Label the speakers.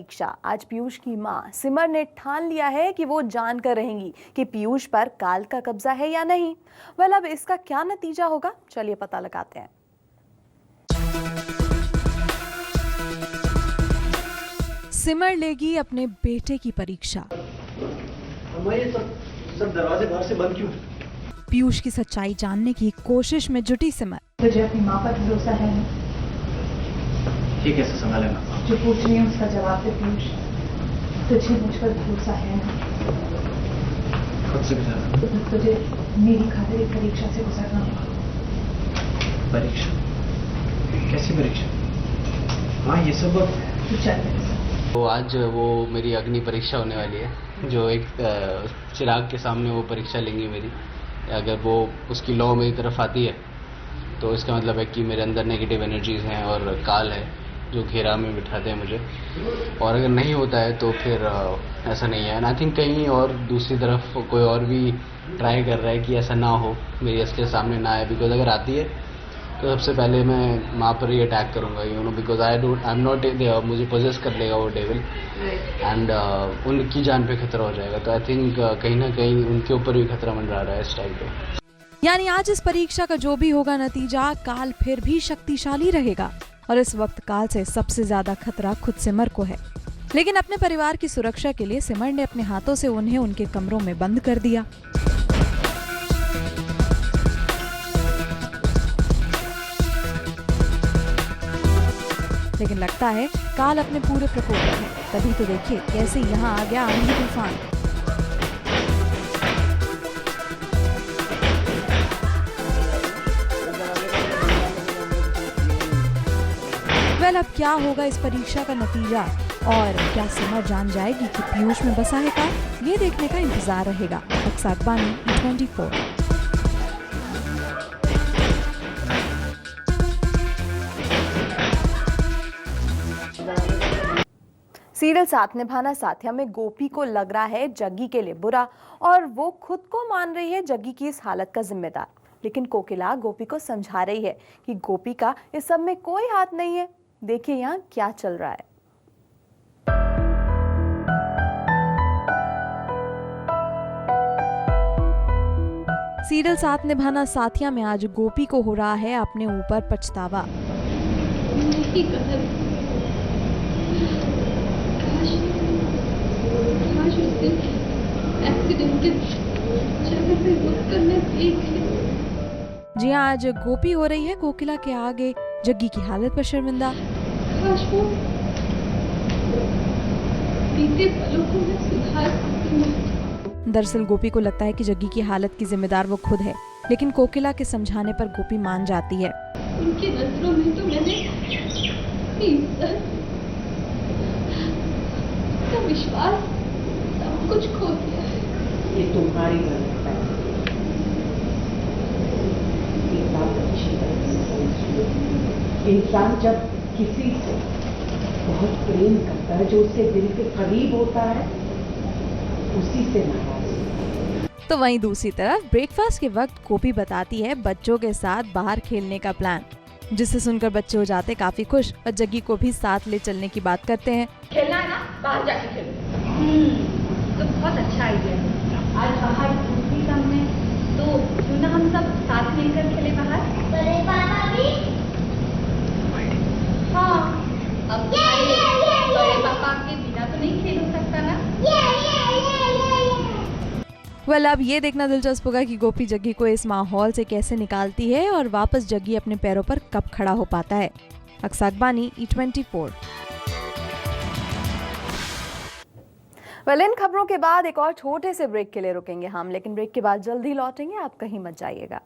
Speaker 1: परीक्षा। आज पीयूष की मां सिमर ने ठान लिया है कि वो जानकर रहेंगी कि पीयूष पर काल का कब्जा है या नहीं। अब इसका क्या नतीजा होगा, चलिए पता लगाते हैं।
Speaker 2: सिमर लेगी अपने बेटे की परीक्षा।
Speaker 3: हमारे सब दरवाजे बाहर से बंद क्यों?
Speaker 2: पीयूष की सच्चाई जानने की कोशिश में जुटी सिमर।
Speaker 4: तुझे अपनी माँ पर भरोसा है ना?
Speaker 3: ये कैसे संभालेगा?
Speaker 4: जो पूछ रही है उसका जवाब दे पीयूष। तुझे मुझ पर भरोसा है ना?
Speaker 3: खुद से गुजरना।
Speaker 4: तुझे मेरी खातिर एक परीक्षा से गुजरना होगा।
Speaker 3: परीक्षा? कैसी परीक्षा? हाँ, ये सब
Speaker 4: तू चल मेरे साथ।
Speaker 5: तो आज वो मेरी अग्नि परीक्षा होने वाली है, जो एक चिराग के सामने वो परीक्षा लेंगी मेरी। अगर वो उसकी लॉ मेरी तरफ आती है तो इसका मतलब है कि मेरे अंदर नेगेटिव एनर्जीज हैं और काल है जो घेरा में बिठाते हैं मुझे। और अगर नहीं होता है तो फिर ऐसा नहीं है। एंड आई थिंक कहीं और दूसरी तरफ कोई और भी ट्राई कर रहा है कि ऐसा ना हो, मेरी असलियत सामने ना आए। बिकॉज अगर आती है तो सबसे पहले मैं माँ पर ही अटैक करूँगा, you know, because I am not, मुझे पोजेस कर लेगा वो डेविल एंड उनकी जान पे खतरा हो जाएगा। तो आई थिंक कहीं ना कहीं उनके ऊपर भी खतरा मंडरा रहा है इस टाइम पे।
Speaker 2: यानी आज इस परीक्षा का जो भी होगा नतीजा, काल फिर भी शक्तिशाली रहेगा और इस वक्त काल से सबसे ज्यादा खतरा खुद सिमर को है। लेकिन अपने परिवार की सुरक्षा के लिए सिमर ने अपने हाथों से उन्हें उनके कमरों में बंद कर दिया। लेकिन लगता है काल अपने पूरे प्रकोप में है। तभी तो देखिए कैसे यहाँ आ गया आंधी तूफान। अब क्या होगा इस परीक्षा का नतीजा और क्या सिमर जान जाएगी कि पीयूष में बसा है काल? ये देखने का इंतजार रहेगा। अक्सा अकबानी, E24।
Speaker 1: सीरियल साथ निभाना साथिया में गोपी को लग रहा है जग्गी के लिए बुरा और वो खुद को मान रही है जग्गी की इस हालत का जिम्मेदार। लेकिन कोकिला गोपी को समझा रही है कि गोपी का इस सब में कोई हाथ नहीं है। देखिए यहाँ क्या चल रहा है।
Speaker 2: सीरियल साथ निभाना साथिया में आज गोपी को हो रहा है अपने ऊपर पछतावा। जी हाँ, आज गोपी हो रही है कोकिला के आगे जग्गी की हालत पर शर्मिंदा।
Speaker 6: काश वो बीते पलों को मैं सुधार सकती हूँ।
Speaker 2: दरअसल गोपी को लगता है कि जग्गी की हालत की जिम्मेदार वो खुद है, लेकिन कोकिला के समझाने पर गोपी मान जाती है।
Speaker 6: उनकी नजरों में तो मैंने इज्जत, तो विश्वास, सब कुछ खो दिया है।
Speaker 7: ये तुम्हारी गलत है। एक बात अच्छी तरह से समझिए, इंसान जब किसी से बहुत प्रेम करता है, जो उससे दिल के करीब होता है, उसी से नाराज।
Speaker 2: तो वहीं दूसरी तरफ ब्रेकफास्ट के वक्त गोपी बताती है बच्चों के साथ बाहर खेलने का प्लान, जिससे सुनकर बच्चे हो जाते काफी खुश और जग्गी को भी साथ ले चलने की बात करते हैं।
Speaker 6: खेलना है ना, बाहर जाके खेलो। तो बहुत अच्छा आइडिया है। आज बाहर धूप भी कम है, तो क्यों ना हम सब साथ मिलकर खेले बाहर। बड़े पापा भी? हाँ, अब बड़े पापा के बिना तो नहीं खेल हो सकता ना।
Speaker 2: अब ये देखना दिलचस्प होगा कि गोपी जग्गी को इस माहौल से कैसे निकालती है और वापस जग्गी अपने पैरों पर कब खड़ा हो पाता है। अक्सा अकबानी, E24।
Speaker 1: इन खबरों के बाद एक और छोटे से ब्रेक के लिए रुकेंगे हम, लेकिन ब्रेक के बाद जल्दी लौटेंगे, आप कहीं मत जाइएगा।